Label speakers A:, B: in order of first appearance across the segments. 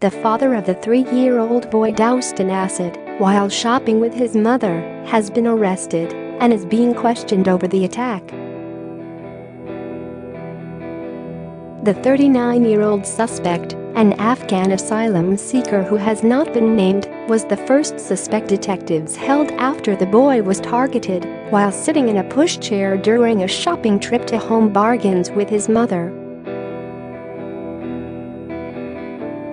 A: the father of the 3-year-old boy doused in acid while shopping with his mother, has been arrested and is being questioned over the attack. The 39-year-old suspect, an Afghan asylum seeker who has not been named, was the first suspect detectives held after the boy was targeted while sitting in a pushchair during a shopping trip to Home Bargains with his mother.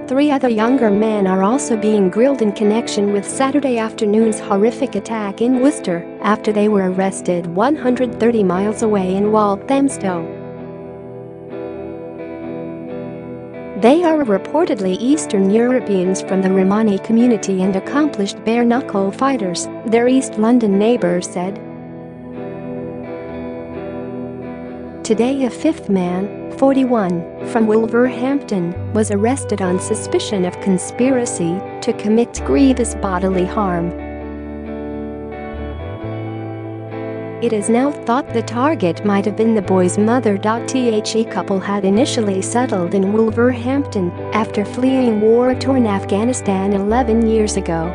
A: 3 other younger men are also being grilled in connection with Saturday afternoon's horrific attack in Worcester after they were arrested 130 miles away in Walthamstow. They are reportedly Eastern Europeans from the Romani community and accomplished bare-knuckle fighters, their East London neighbour said. Today a 5th man, 41, from Wolverhampton, was arrested on suspicion of conspiracy to commit grievous bodily harm. It is now thought the target might have been the boy's mother. The couple had initially settled in Wolverhampton after fleeing war-torn Afghanistan 11 years ago.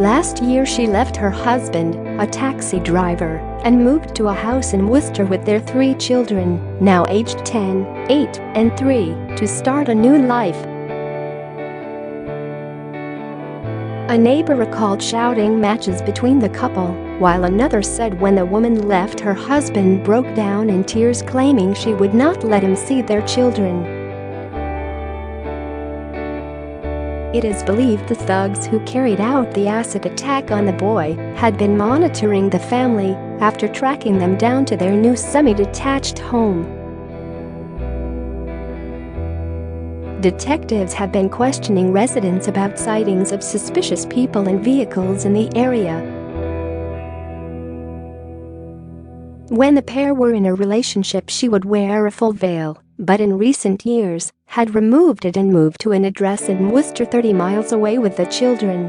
A: Last year she left her husband, a taxi driver, and moved to a house in Worcester with their 3 children, now aged 10, 8, and 3, to start a new life. A neighbor recalled shouting matches between the couple, while another said when the woman left her husband broke down in tears claiming she would not let him see their children. It is believed the thugs who carried out the acid attack on the boy had been monitoring the family after tracking them down to their new semi-detached home. Detectives have been questioning residents about sightings of suspicious people and vehicles in the area. When the pair were in a relationship, she would wear a full veil, but in recent years had removed it and moved to an address in Worcester 30 miles away with the children.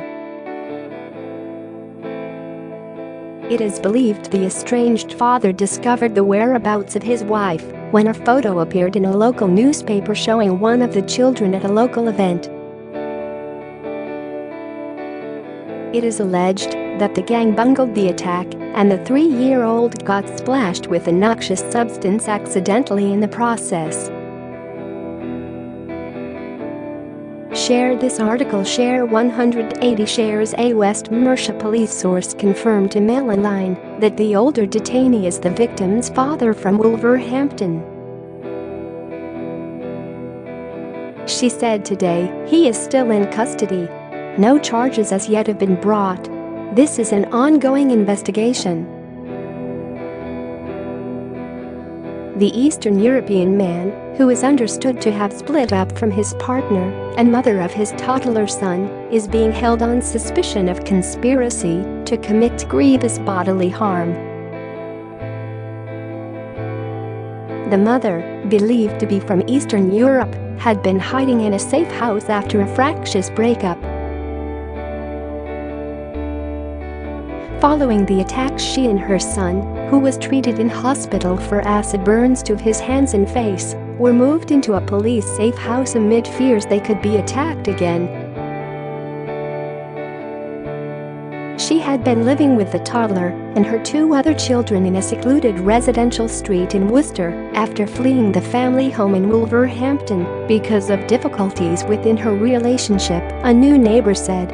A: It is believed the estranged father discovered the whereabouts of his wife when a photo appeared in a local newspaper showing one of the children at a local event. It is alleged that the gang bungled the attack and the 3-year-old got splashed with a noxious substance accidentally in the process. Share this article. Share 180 shares. A West Mercia police source confirmed to Mail Online that the older detainee is the victim's father from Wolverhampton. She said today he is still in custody. No charges as yet have been brought. This is an ongoing investigation. The Eastern European man, who is understood to have split up from his partner and mother of his toddler son, is being held on suspicion of conspiracy to commit grievous bodily harm. The mother, believed to be from Eastern Europe, had been hiding in a safe house after a fractious breakup. Following the attack, she and her son, who was treated in hospital for acid burns to his hands and face, were moved into a police safe house amid fears they could be attacked again. She had been living with the toddler and her 2 other children in a secluded residential street in Worcester after fleeing the family home in Wolverhampton because of difficulties within her relationship, a new neighbor said.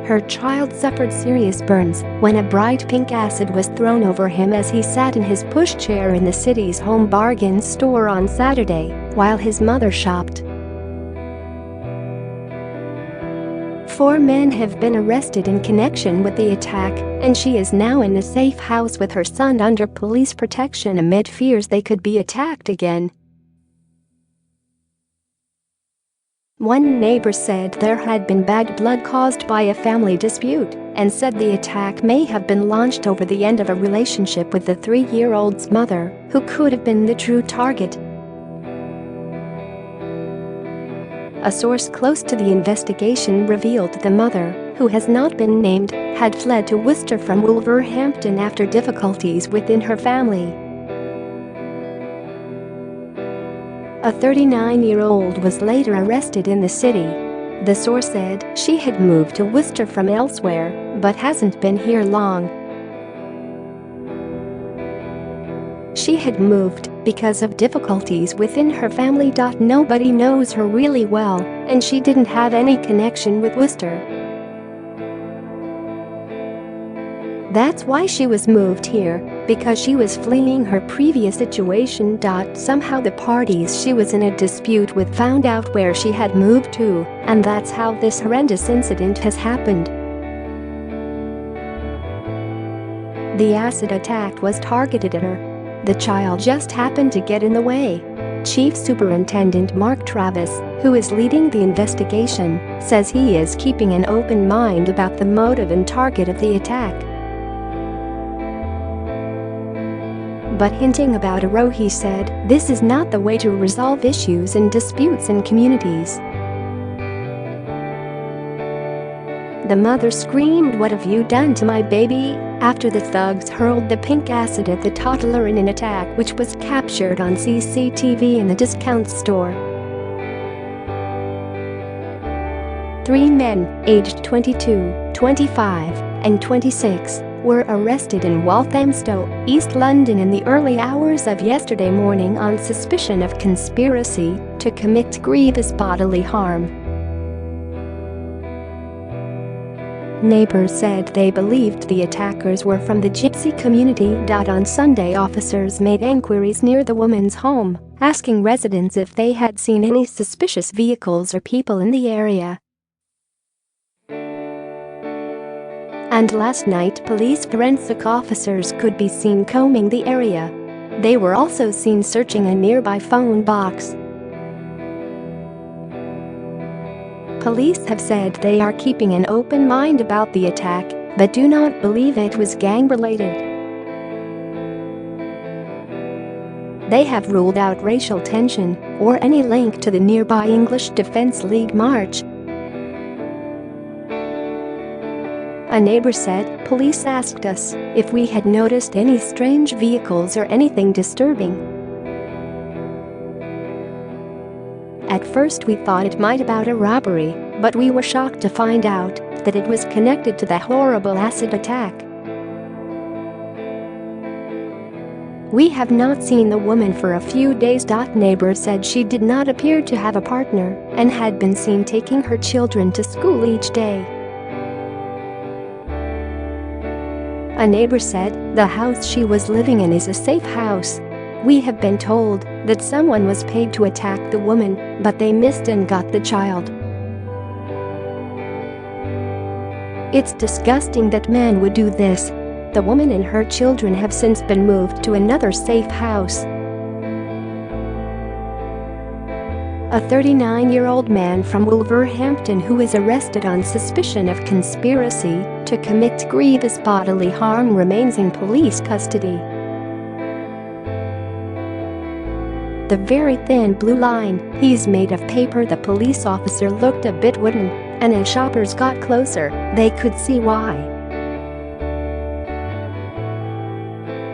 A: Her child suffered serious burns when a bright pink acid was thrown over him as he sat in his pushchair in the city's Home Bargains store on Saturday while his mother shopped. 4 men have been arrested in connection with the attack, and she is now in a safe house with her son under police protection amid fears they could be attacked again. One neighbor said there had been bad blood caused by a family dispute and said the attack may have been launched over the end of a relationship with the 3-year-old's mother, who could have been the true target. A source close to the investigation revealed the mother, who has not been named, had fled to Worcester from Wolverhampton after difficulties within her family. A 39-year-old was later arrested in the city. The source said she had moved to Worcester from elsewhere but hasn't been here long. She had moved because of difficulties within her family. Nobody knows her really well, and she didn't have any connection with Worcester. That's why she was moved here, because she was fleeing her previous situation. Somehow the parties she was in a dispute with found out where she had moved to, and that's how this horrendous incident has happened. The acid attack was targeted at her. The child just happened to get in the way. Chief Superintendent Mark Travis, who is leading the investigation, says he is keeping an open mind about the motive and target of the attack. But hinting about a row, he said, "This is not the way to resolve issues and disputes in communities." The mother screamed, "What have you done to my baby?" after the thugs hurled the pink acid at the toddler in an attack which was captured on CCTV in the discount store. 3 men, aged 22, 25, and 26, were arrested in Walthamstow, East London in the early hours of yesterday morning on suspicion of conspiracy to commit grievous bodily harm. Neighbors said they believed the attackers were from the Gypsy community. On Sunday, officers made enquiries near the woman's home, asking residents if they had seen any suspicious vehicles or people in the area. And last night, police forensic officers could be seen combing the area. They were also seen searching a nearby phone box. Police have said they are keeping an open mind about the attack, but do not believe it was gang-related. They have ruled out racial tension or any link to the nearby English Defence League march. A neighbor said, "Police asked us if we had noticed any strange vehicles or anything disturbing. At first we thought it might about a robbery, but we were shocked to find out that it was connected to the horrible acid attack." "We have not seen the woman for a few days." Neighbor said she did not appear to have a partner and had been seen taking her children to school each day. A neighbor said the house she was living in is a safe house. "We have been told that someone was paid to attack the woman, but they missed and got the child. It's disgusting that men would do this. The woman and her children have since been moved to another safe house." A 39-year-old man from Wolverhampton who is arrested on suspicion of conspiracy to commit grievous bodily harm remains in police custody. The very thin blue line, "He's made of paper." The police officer looked a bit wooden, and as shoppers got closer, they could see why.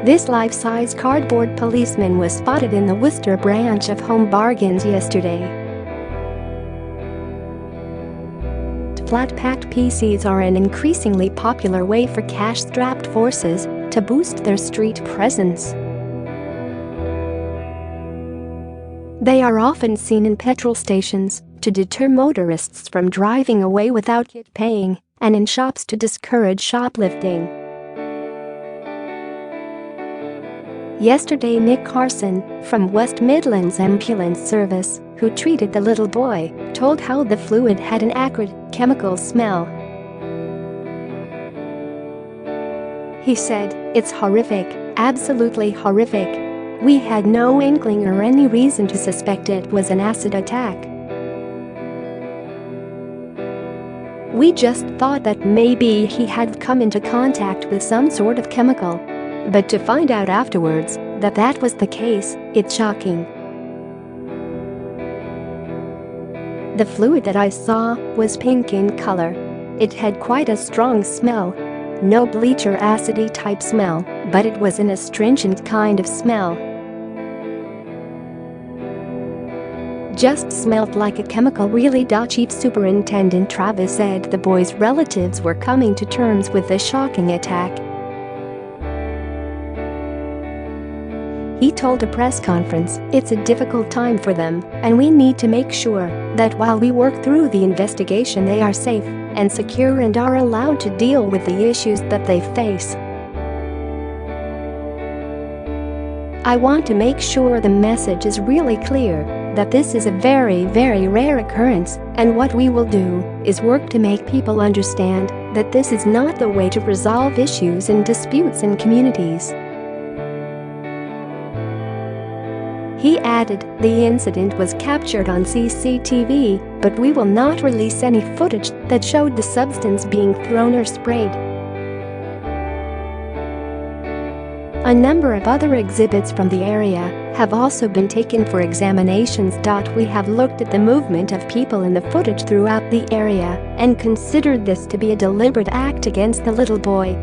A: This life-size cardboard policeman was spotted in the Worcester branch of Home Bargains yesterday. Flat-packed PCs are an increasingly popular way for cash-strapped forces to boost their street presence. They are often seen in petrol stations to deter motorists from driving away without yet paying, and in shops to discourage shoplifting. Yesterday, Nick Carson, from West Midlands Ambulance Service, who treated the little boy, told how the fluid had an acrid, chemical smell. He said, "It's horrific, absolutely horrific. We had no inkling or any reason to suspect it was an acid attack. We just thought that maybe he had come into contact with some sort of chemical. But to find out afterwards that that was the case, it's shocking. The fluid that I saw was pink in color. It had quite a strong smell. No bleach or acidy type smell, but it was an astringent kind of smell." just smelled like a chemical really. Chief Superintendent Travis said the boy's relatives were coming to terms with the shocking attack. He told a press conference, "It's a difficult time for them, and we need to make sure that while we work through the investigation they are safe and secure and are allowed to deal with the issues that they face. I want to make sure the message is really clear that this is a very, very rare occurrence, and what we will do is work to make people understand that this is not the way to resolve issues and disputes in communities." He added, "The incident was captured on CCTV, but we will not release any footage that showed the substance being thrown or sprayed." A number of other exhibits from the area have also been taken for examinations. We have looked at the movement of people in the footage throughout the area and considered this to be a deliberate act against the little boy.